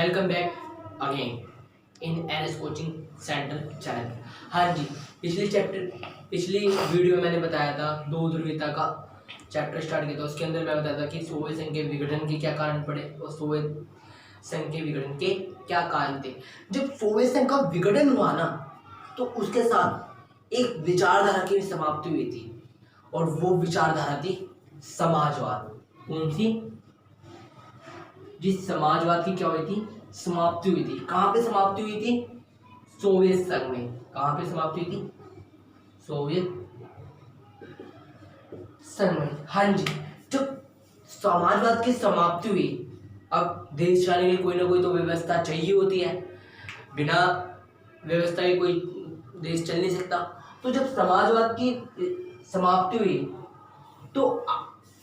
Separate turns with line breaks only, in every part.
Welcome back again in NS coaching centre channel. हाँ जी, पिछली video में मैंने बताया था दो ध्रुवीयता का चैप्टर स्टार्ट किया था। उसके अंदर मैं बताया था कि सोवियत संघ के विघटन के क्या कारण पड़े और सोवियत संघ के विघटन के क्या कारण थे। जब सोवियत संघ का विघटन हुआ ना, तो उसके साथ एक विचारधारा की समाप्ति हुई थी और वो विचारधारा थी समाजवाद। कौन सी? जिस समाजवाद की क्या हुई थी? समाप्ति हुई थी। कहाँ पे समाप्ति हुई थी? सोवियत संघ में। कहाँ पे समाप्ति हुई थी? सोवियत संघ में। हाँ जी, जब समाजवाद की समाप्ति हुई, अब देश चलाने के लिए कोई ना कोई तो व्यवस्था चाहिए होती है। बिना व्यवस्था के कोई देश चल नहीं सकता। तो जब समाजवाद की समाप्ति हुई तो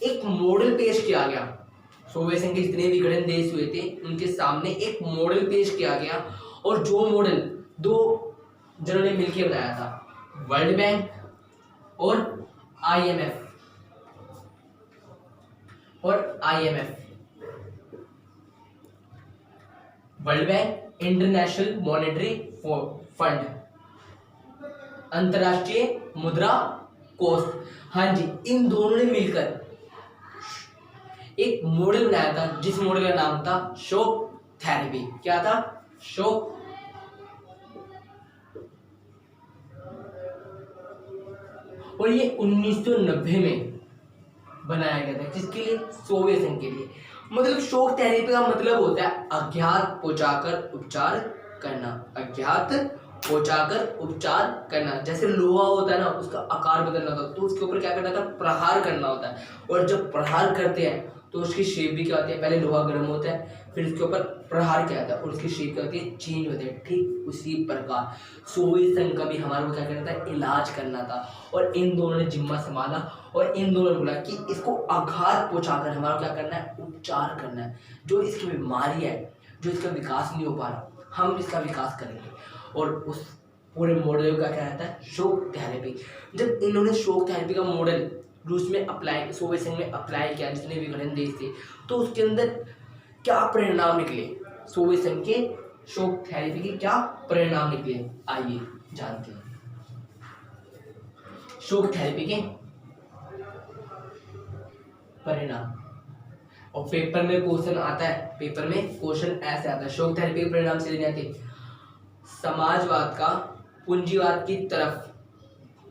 एक मॉडल पेश किया गया। सोवियत संघ के जितने विघटन देश हुए थे उनके सामने एक मॉडल पेश किया गया, और जो मॉडल दो जनों ने मिलकर बनाया था, वर्ल्ड बैंक और IMF. World bank international monetary fund, अंतरराष्ट्रीय मुद्रा कोष। हाँ जी, इन दोनों ने मिलकर एक मॉडल बनाया था जिस मॉडल का नाम था शॉक थेरेपी। क्या था? शॉक। और ये 1990 में बनाया गया था। किसके लिए? सोवियत संघ के लिए। मतलब शॉक थेरेपी का मतलब होता है अज्ञात पहुंचाकर उपचार करना। अज्ञात पहुंचाकर उपचार करना। जैसे लोहा होता है ना, उसका आकार बदलना होता है तो उसके ऊपर क्या करना था? प्रहार करना होता है। और जब प्रहार करते हैं तो उसकी शेप भी क्या होती है? पहले लोहा गर्म होता है, फिर उसके ऊपर प्रहार किया जाता है और उसकी शेप क्या होती है? चेंज होती है। ठीक उसी प्रकार सोवियत संघ का भी हमारे को क्या करना था? इलाज करना था। और इन दोनों ने जिम्मा संभाला और इन दोनों ने बोला कि इसको आघात पहुंचाकर हमारा क्या करना है? उपचार करना है। जो इसकी बीमारी है, जो इसका विकास नहीं हो पा रहा, हम इसका विकास करेंगे। और उस पूरे मॉडल का क्या रहता है? Shock therapy. जब इन्होंने शॉक थेरेपी का मॉडल रूस में अप्लाई, सोवियत संघ में अप्लाई किया, जितने विघटन देश थे, तो उसके अंदर क्या परिणाम निकले? सोवियत संघ के शॉक थेरेपी के क्या परिणाम निकले? आइए जानते हैं शॉक थेरेपी के परिणाम। और पेपर में क्वेश्चन आता है, पेपर में क्वेश्चन ऐसे आता है, शॉक थेरेपी के परिणाम से लेने आते समाजवाद का पूंजीवाद की तरफ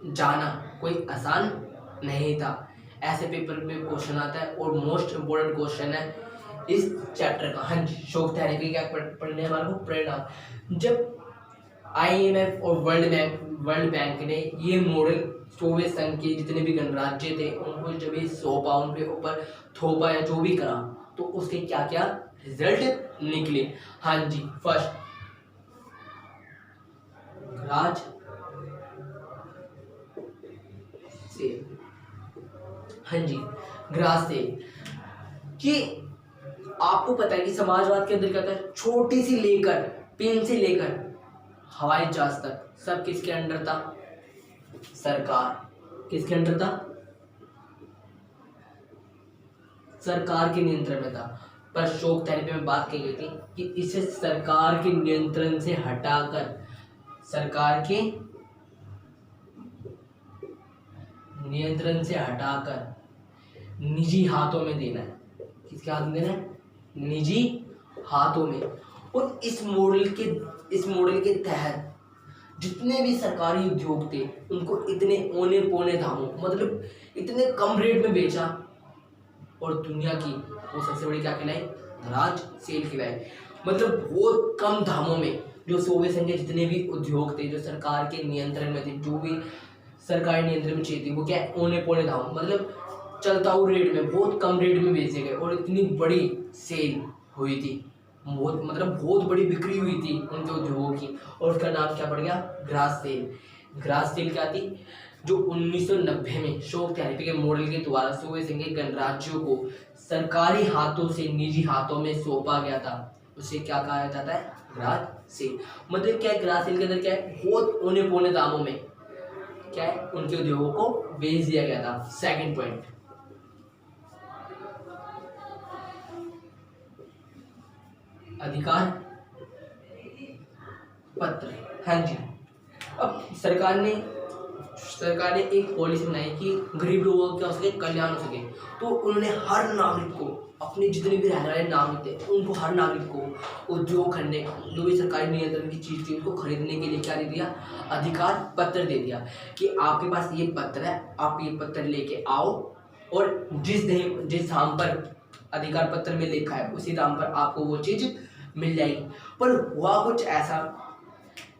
जाना कोई आसान नहीं था। ऐसे पेपर में क्वेश्चन आता है और मोस्ट इम्पोर्टेंट क्वेश्चन है इस चैप्टर का। हाँ जी, शॉक थेरेपी क्या पढ़ने हमारे को परिणाम। जब आईएमएफ और वर्ल्ड बैंक ने ये मॉडल सोवियत संघ के जितने भी गणराज्य थे उनको जब ये सौंपा, उनके ऊपर थोपा या जो भी करा, तो उसके क्या क्या रिजल्ट निकले। हाँ जी, फर्स्ट राज से, हाँ जी, ग्रास से, कि आपको पता है कि समाजवाद के अंदर क्या था? छोटी सी लेकर, पेन से लेकर हवाई जहाज तक सब किसके अंडर था? सरकार। किसके अंडर था? सरकार के नियंत्रण में था। पर शॉक थेरेपी में बात की गई थी कि इसे सरकार के नियंत्रण से हटाकर, सरकार के नियंत्रण से हटाकर निजी हाथों में देना है। किसके हाथ में देना है? निजी हाथों में। और इस मॉडल के तहत जितने भी सरकारी उद्योग थे उनको इतने औने पौने दामों, मतलब इतने कम रेट में बेचा, और दुनिया की वो सबसे बड़ी क्या कहलाई? राज सेल कहलाई। मतलब बहुत कम दामों में जो सोवियत संघ के जितने भी उद्योग थे, जो सरकार के नियंत्रण में थे, जो भी सरकारी नियंत्रण में चाहिए थी, वो क्या? औने पौने दाम, मतलब चलता हुआ रेट में, बहुत कम रेट में बेचे गए और इतनी बड़ी सेल हुई थी, बहुत बड़ी बिक्री हुई थी उनके उद्योगों की। और उसका नाम क्या पड़ गया? Grass cell. ग्रास सेल क्या थी? जो 1990 में शॉक थेरेपी के मॉडल के द्वारा सोवियत संघ के गणराज्यों को सरकारी हाथों से निजी हाथों में सौंपा गया था, उसे क्या कहा जाता है? Gross sale. मतलब क्या है? ग्रास सेल के अंदर क्या है? बहुत औने पौने दामों में क्या है? उनके उद्योगों को बेच दिया गया था। सेकंड पॉइंट, अधिकार पत्र। हाँ जी। अब सरकार ने एक पॉलिसी बनाई कि गरीब लोगों का क्या हो सके, कल्याण हो सके। तो उन्होंने हर नागरिक को, अपने जितने भी रहने वाले नागरिक थे उनको, हर नागरिक को उद्योग खरीदने, जो भी सरकारी नियंत्रण की चीज़ थी उसको खरीदने के लिए क्या दे दिया, अधिकार पत्र दे दिया कि आपके पास ये पत्र है, आप ये पत्र लेके आओ और जिस दाम पर अधिकार पत्र में लिखा है उसी दाम पर आपको वो चीज़ मिल जाएगी। पर हुआ कुछ ऐसा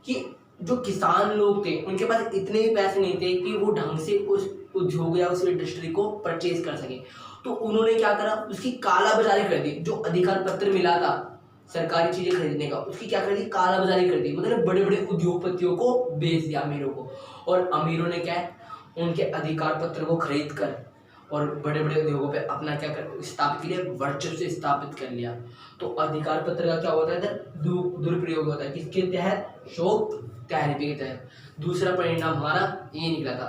कि जो किसान लोग थे उनके पास इतने भी पैसे नहीं थे कि वो ढंग से उस उद्योग या उस इंडस्ट्री को परचेज कर सके। तो उन्होंने क्या करा, उसकी काला बाजारी कर दी। जो अधिकार पत्र मिला था सरकारी चीजें खरीदने का, उसकी क्या कर दी, काला बाजारी कर दी। मतलब बड़े बड़े उद्योगपतियों को बेच दिया, अमीरों को। और अमीरों ने क्या है, उनके अधिकार पत्र को खरीद कर और बड़े बड़े उद्योगों पे अपना क्या कर स्थापित के लिए वर्चस्व स्थापित कर लिया। तो अधिकार पत्र का क्या होता है, दुरुपयोग होता है। किसके तहत, शोक थेरेपी के तहत। दूसरा परिणाम हमारा ये निकला था।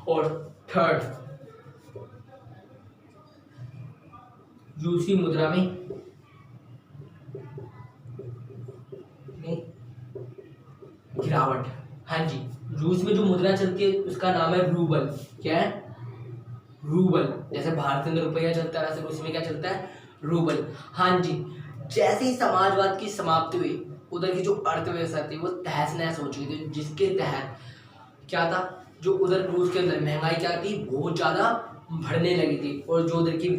और थर्ड, रूसी मुद्रा में गिरावट। हाँ जी, रूस में जो मुद्रा चलती है उसका नाम है रूबल। क्या है, रूबल। जैसे भारत में रुपया चलता है वैसे रूस में क्या चलता है, रूबल। हाँ जी, जैसे ही समाजवाद की समाप्ति हुई उधर की जो अर्थव्यवस्था थी वो तहस नहस हो चुकी थी। जिसके तहत क्या था, जो उधर रूस के अंदर महंगाई क्या थी, बहुत ज़्यादा बढ़ने लगी थी। और जो उधर की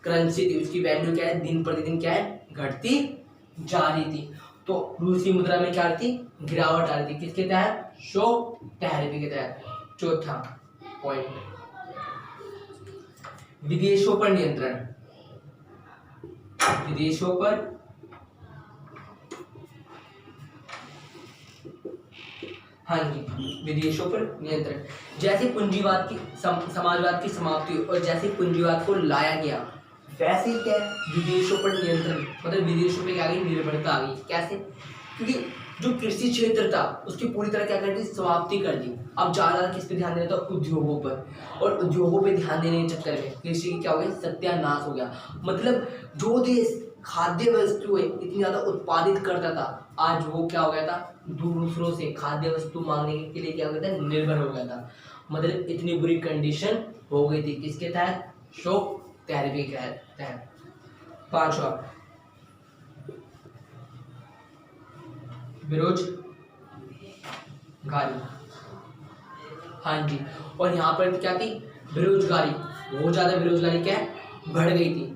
करेंसी थी उसकी वैल्यू क्या है, दिन प्रतिदिन क्या है, घटती जा रही थी। तो रूसी मुद्रा में क्या थी, गिरावट आ रही थी। किसके तहत, शोक थेरेपी के तहत। चौथा पॉइंट, विदेशों पर नियंत्रण। विदेशों पर हाँ जी, विदेशों पर नियंत्रण। जैसे पूंजीवाद की समाजवाद की समाप्ति हुई और जैसे पूंजीवाद को लाया गया, वैसे ही क्या विदेशों पर नियंत्रण, मतलब विदेशों पे क्या आ गई, निर्भरता आ गई। कैसे, क्योंकि जो कृषि क्षेत्र था उसकी पूरी तरह क्या कर दी, समाप्ति कर दी। अब ज्यादा किस पे ध्यान देना था, उद्योगों पर। और उद्योगों पे ध्यान देने के चक्कर में कृषि की क्या हो गया, सत्यानाश हो गया। मतलब जो देश खाद्य वस्तुएं इतनी ज्यादा उत्पादित करता था, आज वो क्या हो गया था, दूसरों से खाद्य वस्तु मांगने के लिए क्या हो गया था, निर्भर हो गया था। मतलब इतनी बुरी कंडीशन हो गई थी। किसके तहत, शोक थेरेपी के तहत। पांचवा, बेरोजगारी। हाँ जी, और यहाँ पर क्या थी, बेरोजगारी। बहुत ज्यादा बेरोजगारी क्या है, बढ़ गई थी।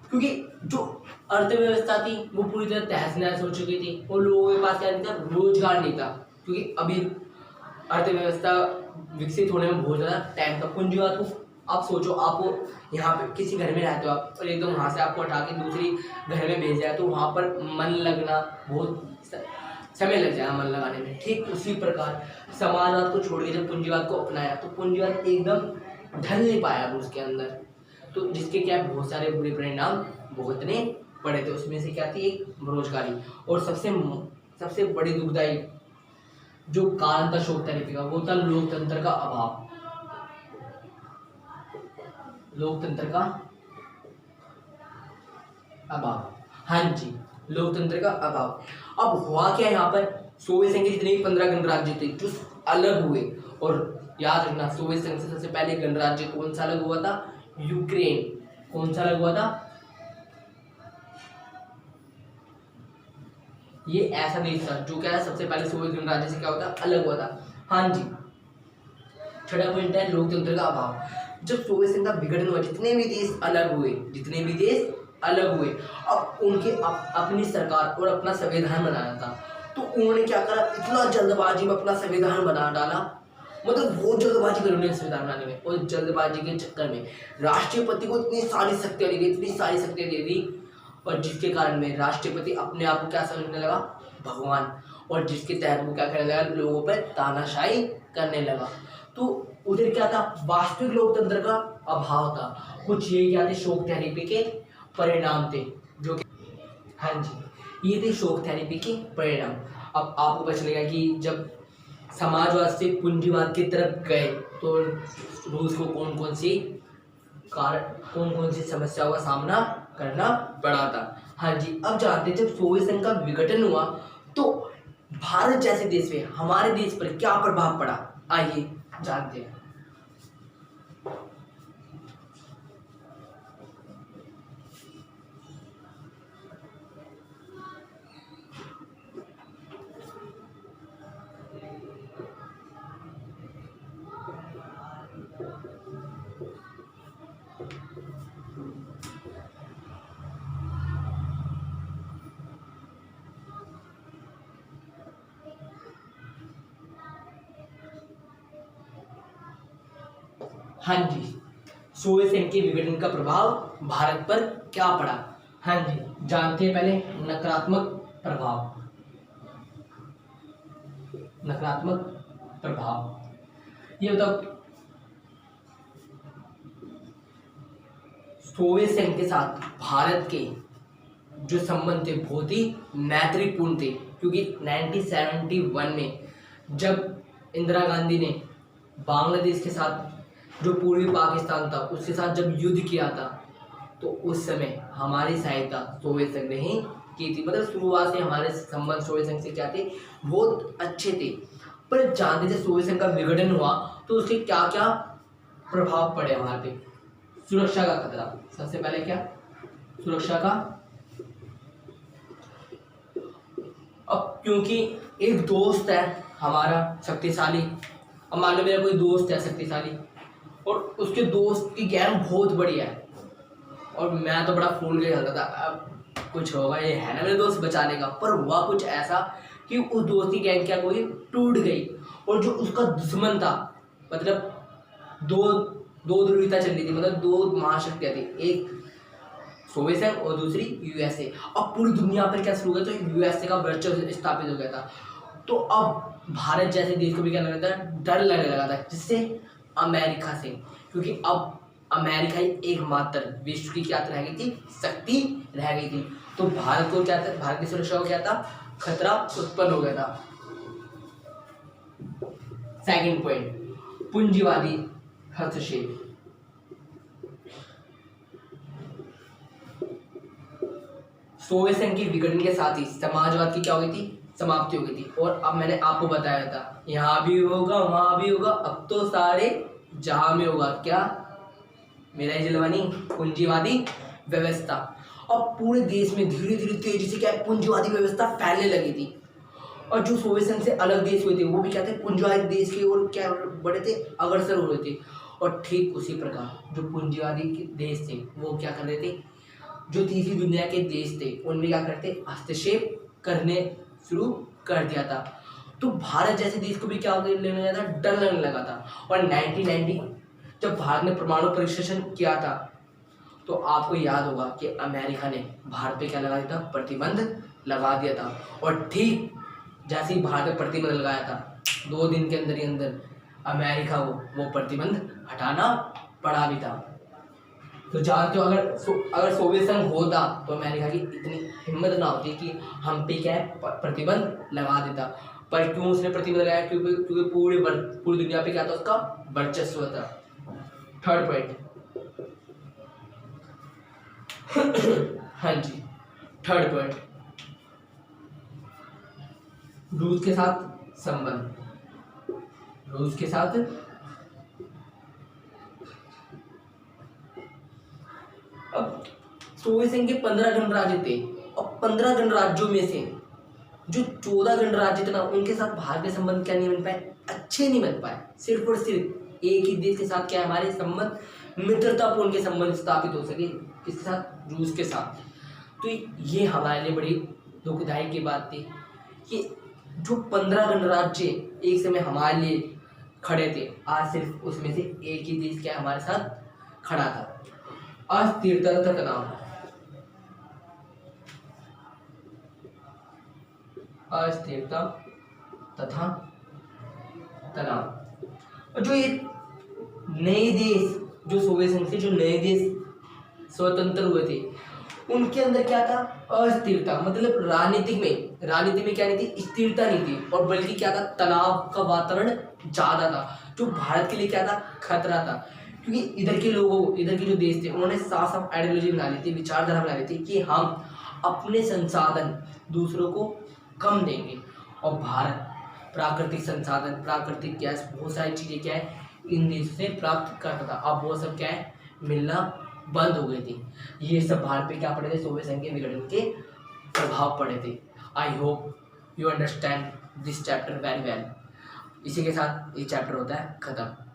क्योंकि जो अर्थव्यवस्था थी वो पूरी तरह तहस नहस हो चुकी थी और लोगों के पास क्या नहीं था, रोजगार नहीं था। क्योंकि अभी अर्थव्यवस्था विकसित होने में बहुत ज़्यादा टाइम था। पूंजीवाद को आप सोचो, आपको यहाँ पे किसी घर में रहते हो आप और एकदम वहाँ से आपको हटा के दूसरी घर में भेजा है तो वहाँ पर मन लगना, बहुत समय लग जाएगा मन लगाने में। ठीक उसी प्रकार समाजवाद को छोड़ के जब पूंजीवाद को अपनाया तो पूंजीवाद एकदम ढल नहीं पाया उसके अंदर। तो जिसके क्या बहुत सारे बुरे परिणाम भुगतने पड़े थे। उसमें से क्या थी, एक बेरोजगारी। और सबसे बड़ी दुखदाई जो कारण था शोक थेरेपी का, वो था लोकतंत्र का अभाव। लोकतंत्र का अभाव, हाँ जी, लोकतंत्र का अभाव। अब हुआ क्या यहाँ पर, सोवियत संघ के जितने भी 15 गणराज्य थे जो अलग हुए। और याद रखना, सोवियत संघ से सबसे पहले गणराज्य कौन सा अलग हुआ था, यूक्रेन। कौन सा अलग हुआ था, ये ऐसा देश था जो क्या है, सबसे पहले सोवियत गणराज्य से क्या होता, अलग हुआ था। हाँ जी, छठा पॉइंट है लोकतंत्र का अभाव। जब सोवियत संघ का विघटन हुआ, जितने भी देश अलग हुए, अब उनके अपनी सरकार और अपना संविधान बनाना था। तो उन्होंने क्या करा, इतना जल्दबाजी में अपना संविधान बना डाला। मतलब बहुत जल्दबाजी करी उन्होंने संविधान बनाने में। और जल्दबाजी के चक्कर में राष्ट्रपति को इतनी सारी शक्तियां दे दी, और जिसके कारण में राष्ट्रपति अपने आप को क्या समझने लगा, भगवान। और जिसके तहत वो क्या करने लगा, लोगों पर तानाशाही करने लगा। तो उधर क्या था, वास्तविक लोकतंत्र का अभाव था। कुछ ये क्या थे, शोक थेरेपी के परिणाम थे जो कि, हाँ जी, ये थे शोक थेरेपी के परिणाम। अब आपको पता चलेगा कि जब समाजवाद से पूंजीवाद की तरफ गए तो रूस को कौन कौन सी समस्याओं का सामना करना पड़ा था। हाँ जी, अब जानते हैं जब सोवियत संघ का विघटन हुआ तो भारत जैसे देश में हमारे देश पर क्या प्रभाव पड़ा, आइए जानते हैं। हाँ जी, सोवियत संघ के विघटन का प्रभाव भारत पर क्या पड़ा। हाँ जी, जानते हैं पहले नकारात्मक प्रभाव। नकारात्मक प्रभाव ये बताओ, सोवियत संघ के साथ भारत के जो संबंध थे बहुत ही मैत्रीपूर्ण थे, क्योंकि 1971 में जब इंदिरा गांधी ने बांग्लादेश के साथ जो पूर्वी पाकिस्तान था उसके साथ जब युद्ध किया था तो उस समय हमारी सहायता सोवियत संघ ने ही की थी। मतलब शुरुआत से हमारे संबंध सोवियत संघ से क्या थे, बहुत अच्छे थे। पर जानते थे सोवियत संघ का विघटन हुआ तो उसके क्या क्या प्रभाव पड़े हमारे पे। सुरक्षा का खतरा, सबसे पहले क्या, सुरक्षा का। अब क्योंकि एक दोस्त है हमारा शक्तिशाली, अब मान लो मेरा कोई दोस्त है शक्तिशाली और उसके दोस्त की गैंग बहुत बढ़िया है और मैं तो बड़ा फूल के चलता था, अब कुछ होगा, ये है ना मेरे दोस्त बचाने का। पर हुआ कुछ ऐसा कि उस दोस्त की गैंग क्या कोई टूट गई और जो उसका दुश्मन था, मतलब दो ध्रुवीयता चल रही थी, मतलब दो महाशक्तियाँ थी, एक सोवियत संघ और दूसरी यूएसए। अब पूरी दुनिया पर क्या शुरू हो गया, तो यूएसए का वर्चस्व स्थापित हो गया था। तो अब भारत जैसे देश को भी क्या लगता था, डर लगने लगा था, जिससे अमेरिका से, क्योंकि अब अमेरिका ही एकमात्र विश्व की क्या रह गई थी, शक्ति रह गई थी। तो भारत को क्या था, भारत की सुरक्षा को क्या था, खतरा उत्पन्न हो गया था। सेकंड पॉइंट, पूंजीवादी हस्तक्षेप। सोवियत संघ के विघटन के साथ ही समाजवाद की क्या हो गई थी, समाप्ति हो गई थी। और अब मैंने आपको बताया था यहाँ भी होगा वहां भी होगा, अब तो सारे जहां में होगा, क्या, मेरा ही जलवानी, पूंजीवादी व्यवस्था। अब पूरे देश में धीरे धीरे तेजी से क्या पूंजीवादी व्यवस्था फैलने लगी थी। और जो सोवियत संघ से अलग देश हुए थे वो भी क्या थे, पूंजीवादी देश के और क्या बड़े थे, अग्रसर हो रहे थे। और ठीक उसी प्रकार जो पूंजीवादी देश थे वो क्या कर रहे थे, जो तीसरी दुनिया के देश थे उनमें क्या करते, हस्तक्षेप करने शुरू कर दिया था। तो भारत जैसे देश को भी क्या लेने लगा था, डर लगने लगा था। और 1990 जब भारत ने परमाणु परीक्षण किया था तो आपको याद होगा कि अमेरिका ने भारत पे क्या लगा दिया था, प्रतिबंध लगा दिया था। और ठीक जैसे ही भारत ने प्रतिबंध लगाया था 2 दिन के अंदर ही अंदर अमेरिका को वो प्रतिबंध हटाना पड़ा भी था। तो जानते हो अगर सोवियत संघ होता तो अमेरिका की इतनी हिम्मत ना होती कि हम पे क्या है प्रतिबंध लगा देता। पर क्यों उसने प्रतिबंध लगाया, क्योंकि पूरी दुनिया पे क्या था, उसका वर्चस्व था। थर्ड पॉइंट, हाँ जी, थर्ड पॉइंट, रूस के साथ संबंध। रूस के साथ अब सोवियत संघ के 15 गणराज्य थे और 15 गणराज्यों में से जो 14 गणराज्य थे ना, उनके साथ भारत के संबंध क्या नहीं बन पाए, अच्छे नहीं बन पाए। सिर्फ और सिर्फ एक ही देश के साथ क्या हमारे संबंध, मित्रतापूर्ण के संबंध स्थापित हो सके, किसके साथ, रूस के साथ। तो ये हमारे लिए बड़ी दुखदायी की बात थी कि जो 15 गणराज्य एक समय हमारे लिए खड़े थे, आज सिर्फ उसमें से एक ही देश क्या हमारे साथ खड़ा था। अस्थिरता तथा तनाव, अस्थिरता तथा तनाव। और जो ये नए देश, जो सोवियत संघ से जो नए देश स्वतंत्र हुए थे, उनके अंदर क्या था, अस्थिरता। मतलब राजनीति में क्या नहीं थी, स्थिरता नहीं थी, और बल्कि क्या था, तनाव का वातावरण ज्यादा था, जो भारत के लिए क्या था, खतरा था। क्योंकि इधर के लोगों, इधर के जो देश थे, उन्होंने साफ साफ आइडियोलॉजी बना ली थी, विचारधारा बना ली थी कि हम अपने संसाधन दूसरों को कम देंगे। और भारत प्राकृतिक संसाधन, प्राकृतिक गैस, बहुत सारी चीज़ें क्या है इन देशों से प्राप्त करता था। अब वो सब क्या है मिलना बंद हो गई थी। ये सब भारत पे क्या पड़े थे, सोवियत संघ के विघटन के प्रभाव पड़े थे। I hope you understand this chapter very well. इसी के साथ ये चैप्टर होता है खत्म।